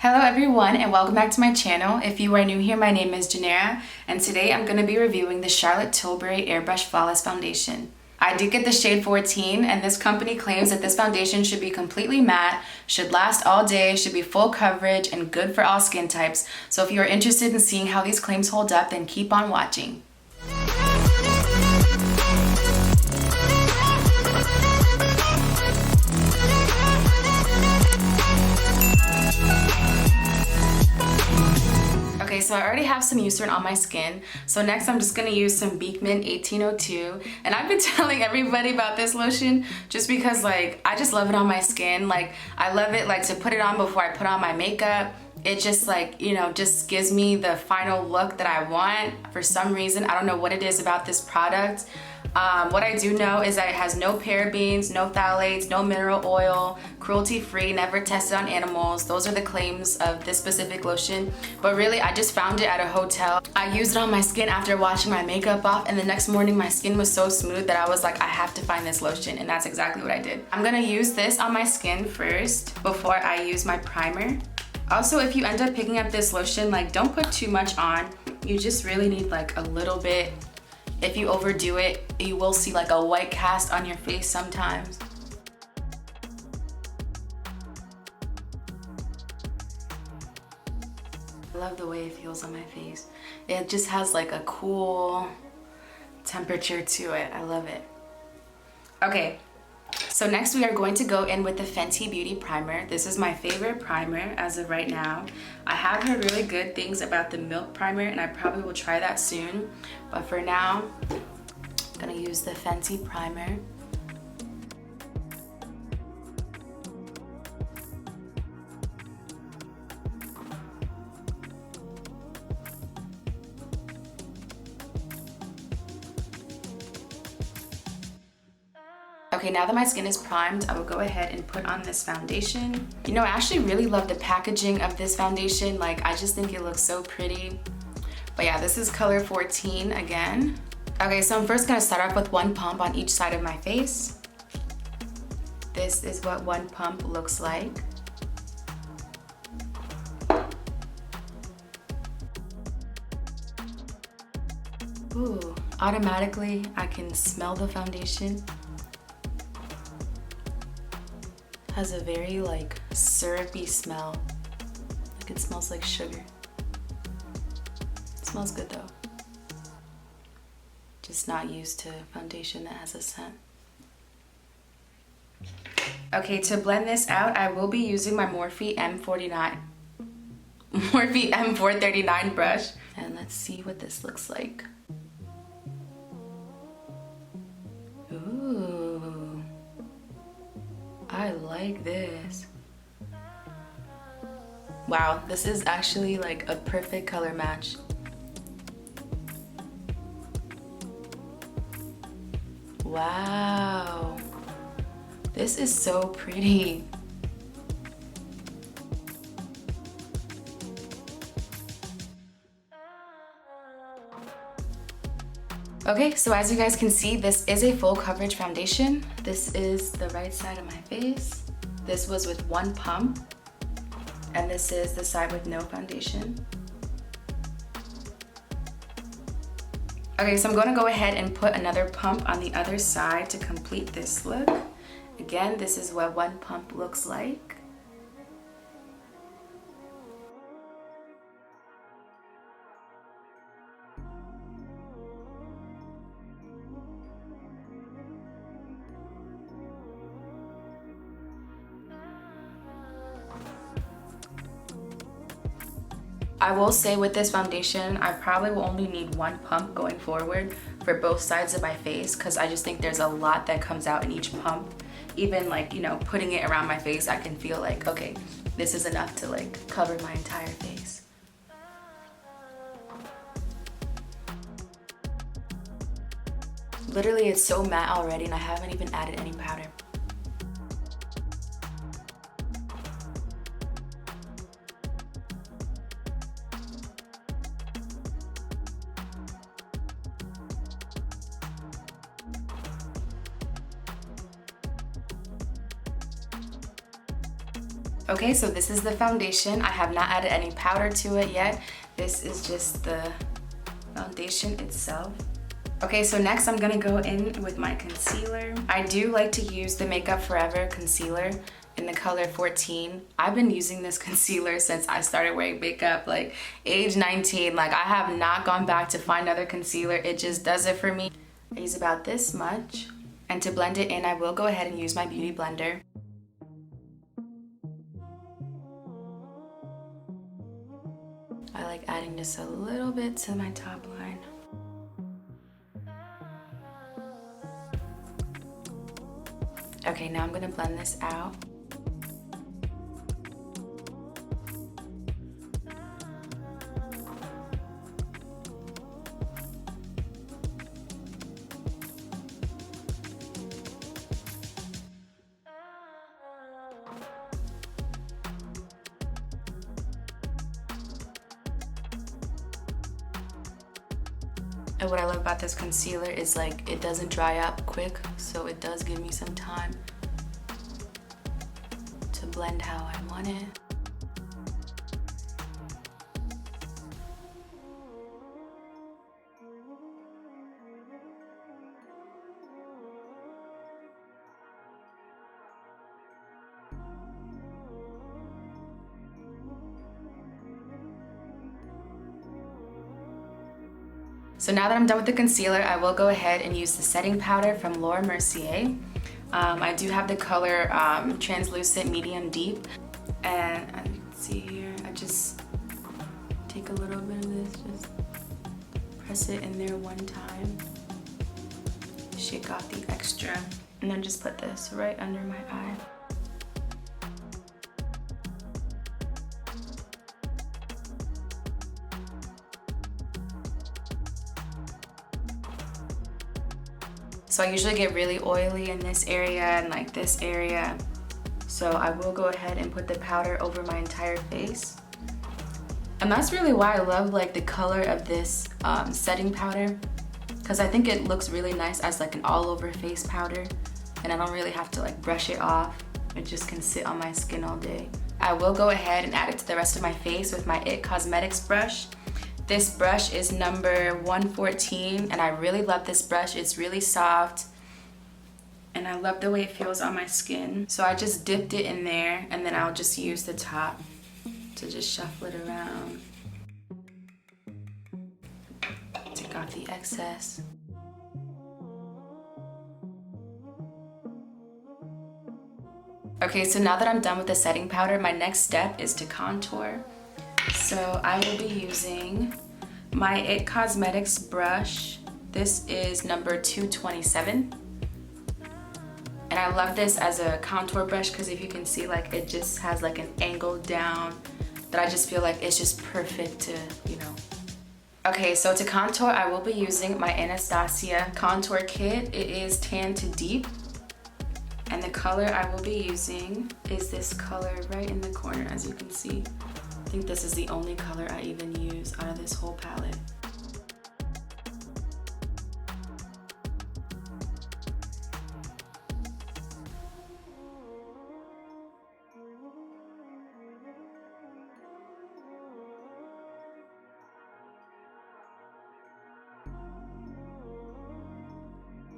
Hello everyone and welcome back to my channel. If you are new here, my name is Janera and today I'm going to be reviewing the Charlotte Tilbury Airbrush Flawless Foundation. I did get the shade 14 and this company claims that this foundation should be completely matte, should last all day, should be full coverage, and good for all skin types. So if you are interested in seeing how these claims hold up, then keep on watching. Okay, so I already have some Eucerin on my skin. So next I'm just gonna use some Beekman 1802. And I've been telling everybody about this lotion just because I just love it on my skin. I love it to put it on before I put on my makeup. It just just gives me the final look that I want for some reason. I don't know what it is about this product. What I do know is that it has no parabens, no phthalates, no mineral oil, cruelty-free, never tested on animals. Those are the claims of this specific lotion. But really, I just found it at a hotel. I used it on my skin after washing my makeup off, and the next morning my skin was so smooth that I was like, I have to find this lotion, and that's exactly what I did. I'm gonna use this on my skin first before I use my primer. Also, if you end up picking up this lotion, don't put too much on. You just really need a little bit. If you overdo it, you will see a white cast on your face sometimes. I love the way it feels on my face. It just has a cool temperature to it. I love it. Okay, so next we are going to go in with the Fenty Beauty Primer. This is my favorite primer as of right now. I have heard really good things about the Milk Primer and I probably will try that soon. But for now, I'm gonna use the Fenty Primer. Okay, now that my skin is primed, I will go ahead and put on this foundation. You know, I actually really love the packaging of this foundation. I just think it looks so pretty. But yeah, this is color 14 again. Okay, so I'm first gonna start off with one pump on each side of my face. This is what one pump looks like. Ooh, automatically I can smell the foundation. Has a very syrupy smell. It smells like sugar. It smells good though. Just not used to foundation that has a scent. Okay, to blend this out, I will be using my Morphe M439 brush. And let's see what this looks like. Ooh. I like this. Wow, this is actually a perfect color match. Wow, this is so pretty. Okay, so as you guys can see, this is a full coverage foundation. This is the right side of my face. This was with one pump. And this is the side with no foundation. Okay, so I'm gonna go ahead and put another pump on the other side to complete this look. Again, this is what one pump looks like. I will say with this foundation, I probably will only need one pump going forward for both sides of my face because I just think there's a lot that comes out in each pump. Even putting it around my face, I can feel okay, this is enough to cover my entire face. Literally, it's so matte already and I haven't even added any powder. Okay, so this is the foundation. I have not added any powder to it yet. This is just the foundation itself. Okay, so next I'm gonna go in with my concealer. I do like to use the Makeup Forever concealer in the color 14. I've been using this concealer since I started wearing makeup, like age 19. Like, I have not gone back to find other concealer. It just does it for me. I use about this much. And to blend it in, I will go ahead and use my beauty blender. I like adding just a little bit to my top line. Okay, now I'm gonna blend this out. And what I love about this concealer is like it doesn't dry up quick, so it does give me some time to blend how I want it. So now that I'm done with the concealer, I will go ahead and use the setting powder from Laura Mercier. I do have the color Translucent Medium Deep. And as you can see here, I just take a little bit of this, just press it in there one time, shake off the extra, and then just put this right under my eye. So I usually get really oily in this area and like this area. So I will go ahead and put the powder over my entire face. And that's really why I love like the color of this setting powder, because I think it looks really nice as like an all over face powder, and I don't really have to like brush it off. It just can sit on my skin all day. I will go ahead and add it to the rest of my face with my IT Cosmetics brush. This brush is number 114, and I really love this brush. It's really soft, and I love the way it feels on my skin. So I just dipped it in there, and then I'll just use the top to just shuffle it around. Take off the excess. Okay, so now that I'm done with the setting powder, my next step is to contour. So I will be using my IT Cosmetics brush. This is number 227. And I love this as a contour brush because if you can see, like, it just has like an angle down that I just feel like it's just perfect to, you know. Okay, so to contour, I will be using my Anastasia contour kit. It is Tan to Deep. And the color I will be using is this color right in the corner, as you can see. I think this is the only color I even use out of this whole palette.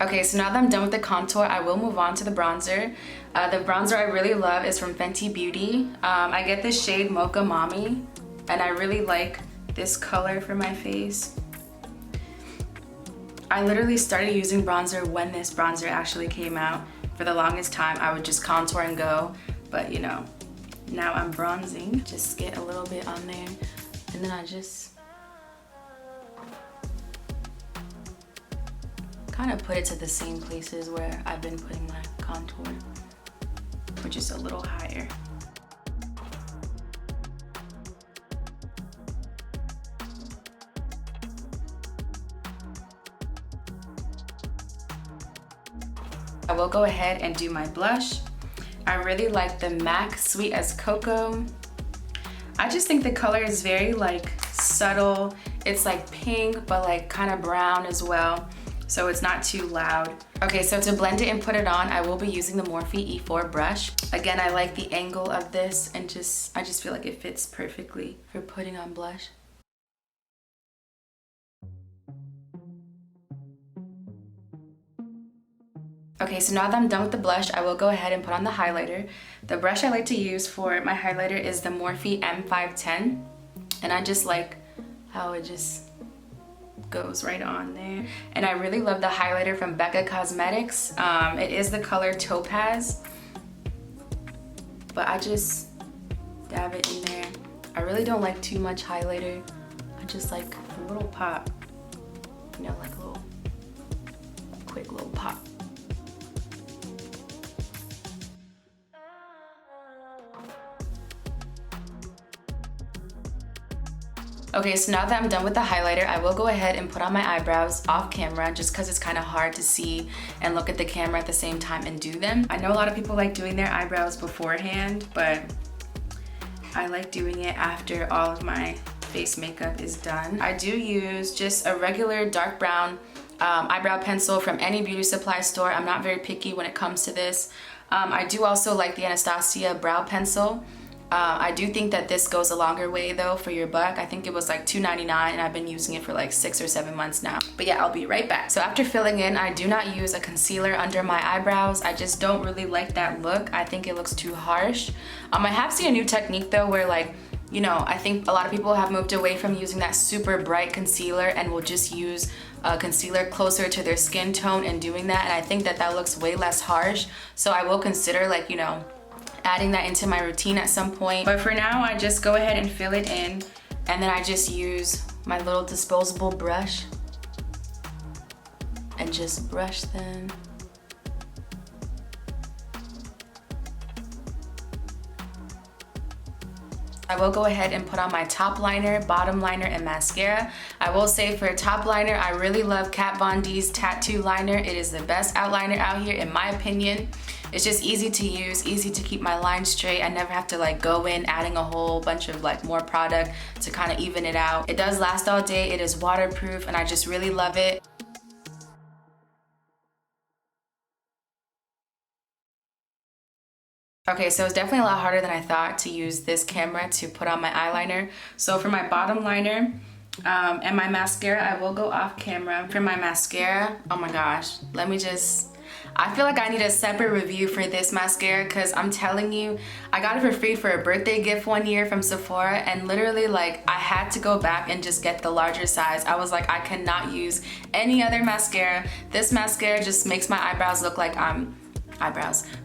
Okay, so now that I'm done with the contour, I will move on to the bronzer. The bronzer I really love is from Fenty Beauty. I get this shade Mocha Mommy, and I really like this color for my face. I literally started using bronzer when this bronzer actually came out. For the longest time, I would just contour and go, but you know, now I'm bronzing. Just get a little bit on there, and then I just kind of put it to the same places where I've been putting my contour, which is a little higher. I will go ahead and do my blush. I really like the MAC Sweet as Cocoa. I just think the color is very like subtle. It's like pink, but like kind of brown as well. so it's not too loud. Okay, so to blend it and put it on, I will be using the Morphe E4 brush. Again, I like the angle of this, and I just feel like it fits perfectly for putting on blush. Okay, so now that I'm done with the blush, I will go ahead and put on the highlighter. The brush I like to use for my highlighter is the Morphe M510, and I just like how it just goes right on there. And I really love the highlighter from Becca Cosmetics. It is the color Topaz, but I just dab it in there. I really don't like too much highlighter. I just like a little pop, you know, like a little quick little pop. Okay, so now that I'm done with the highlighter, I will go ahead and put on my eyebrows off camera just because it's kind of hard to see and look at the camera at the same time and do them. I know a lot of people like doing their eyebrows beforehand, but I like doing it after all of my face makeup is done. I do use just a regular dark brown eyebrow pencil from any beauty supply store. I'm not very picky when it comes to this. I do also like the Anastasia brow pencil. I do think that this goes a longer way though for your buck. I think it was like $2.99 and I've been using it for like 6 or 7 months now. But yeah, I'll be right back. So after filling in, I do not use a concealer under my eyebrows. I just don't really like that look. I think it looks too harsh. I have seen a new technique though where, like, you know, I think a lot of people have moved away from using that super bright concealer and will just use a concealer closer to their skin tone and doing that. And I think that that looks way less harsh. So I will consider, like, you know, adding that into my routine at some point. But for now, I just go ahead and fill it in, and then I just use my little disposable brush and just brush them. I will go ahead and put on my top liner, bottom liner, and mascara. I will say for top liner, I really love Kat Von D's Tattoo Liner. It is the best outliner out here in my opinion. It's just easy to use, easy to keep my lines straight. I never have to like go in adding a whole bunch of like more product to kind of even it out. It does last all day, it is waterproof, and I just really love it. Okay, so it's definitely a lot harder than I thought to use this camera to put on my eyeliner. So for my bottom liner and my mascara, I will go off camera. For my mascara, oh my gosh, I feel like I need a separate review for this mascara because I'm telling you, I got it for free for a birthday gift one year from Sephora, and literally like I had to go back and just get the larger size. I was like, I cannot use any other mascara. This mascara just makes my eyebrows look like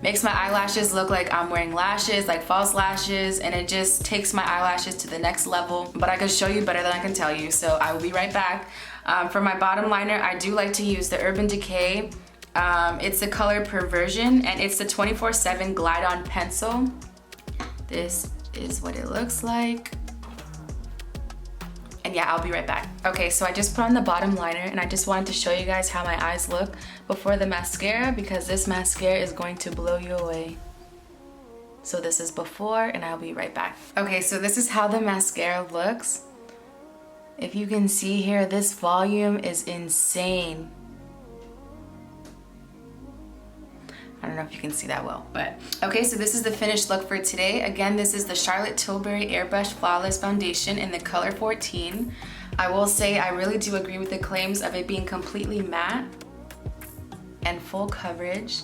makes my eyelashes look like I'm wearing lashes, like false lashes, and it just takes my eyelashes to the next level. But I can show you better than I can tell you, so I will be right back. For my bottom liner, I do like to use the Urban Decay. It's the color Perversion, and it's the 24/7 Glide On Pencil. This is what it looks like. And yeah, I'll be right back. Okay, so I just put on the bottom liner, and I just wanted to show you guys how my eyes look before the mascara, because this mascara is going to blow you away. So this is before, and I'll be right back. Okay, so this is how the mascara looks. If you can see here, this volume is insane. I don't know if you can see that well, but okay, so this is the finished look for today. Again, this is the Charlotte Tilbury Airbrush Flawless Foundation in the color 14. I will say I really do agree with the claims of it being completely matte and full coverage.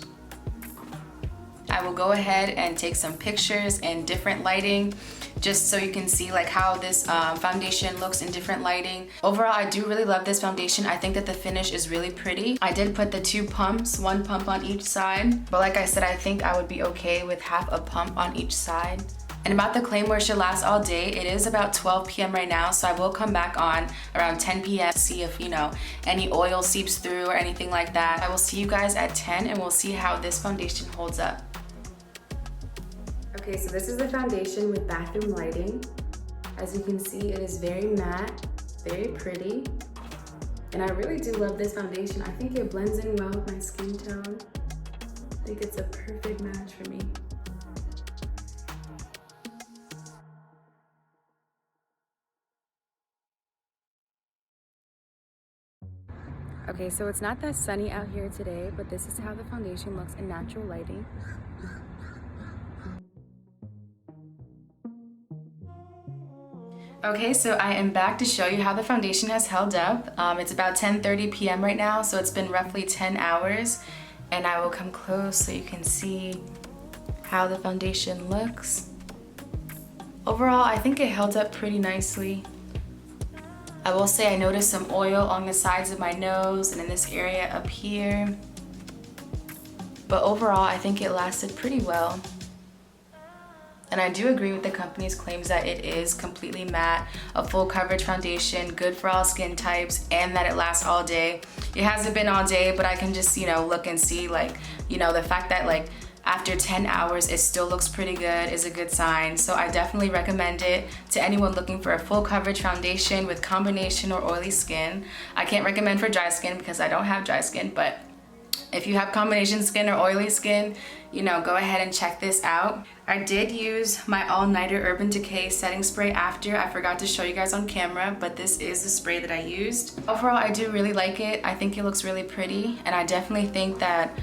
I will go ahead and take some pictures in different lighting just so you can see like how this foundation looks in different lighting. Overall, I do really love this foundation. I think that the finish is really pretty. I did put the 2 pumps, 1 pump on each side, but like I said, I think I would be okay with half a pump on each side. And about the claim where it should last all day, it is about 12 p.m. right now, so I will come back on around 10 p.m. to see if, you know, any oil seeps through or anything like that. I will see you guys at 10, and we'll see how this foundation holds up. Okay, so this is the foundation with bathroom lighting. As you can see, it is very matte, very pretty. And I really do love this foundation. I think it blends in well with my skin tone. I think it's a perfect match for me. Okay, so it's not that sunny out here today, but this is how the foundation looks in natural lighting. Okay, so I am back to show you how the foundation has held up. It's about 10:30 p.m. right now, so it's been roughly 10 hours. And I will come close so you can see how the foundation looks. Overall, I think it held up pretty nicely. I will say I noticed some oil on the sides of my nose and in this area up here. But overall, I think it lasted pretty well. And I do agree with the company's claims that it is completely matte, a full coverage foundation, good for all skin types, and that it lasts all day. It hasn't been all day, but I can just, look and see, the fact that after 10 hours it still looks pretty good is a good sign. So I definitely recommend it to anyone looking for a full coverage foundation with combination or oily skin. I can't recommend for dry skin because I don't have dry skin, but if you have combination skin or oily skin, go ahead and check this out. I did use my all-nighter Urban Decay setting spray after. I forgot to show you guys on camera, but this is the spray that I used. Overall, I do really like it. I think it looks really pretty, and I definitely think that,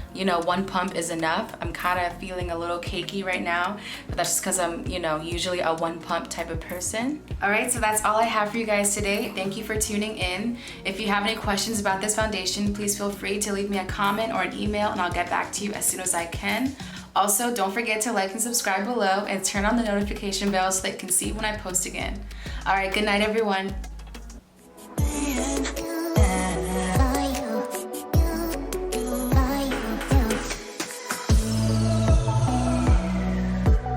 one pump is enough. I'm kind of feeling a little cakey right now, but that's just because I'm, usually a one pump type of person. All right, so that's all I have for you guys today. Thank you for tuning in. If you have any questions about this foundation, please feel free to leave me a comment or an email, and I'll get back to you as soon as I can. Also, don't forget to like and subscribe below and turn on the notification bell so that you can see when I post again. All right, good night, everyone.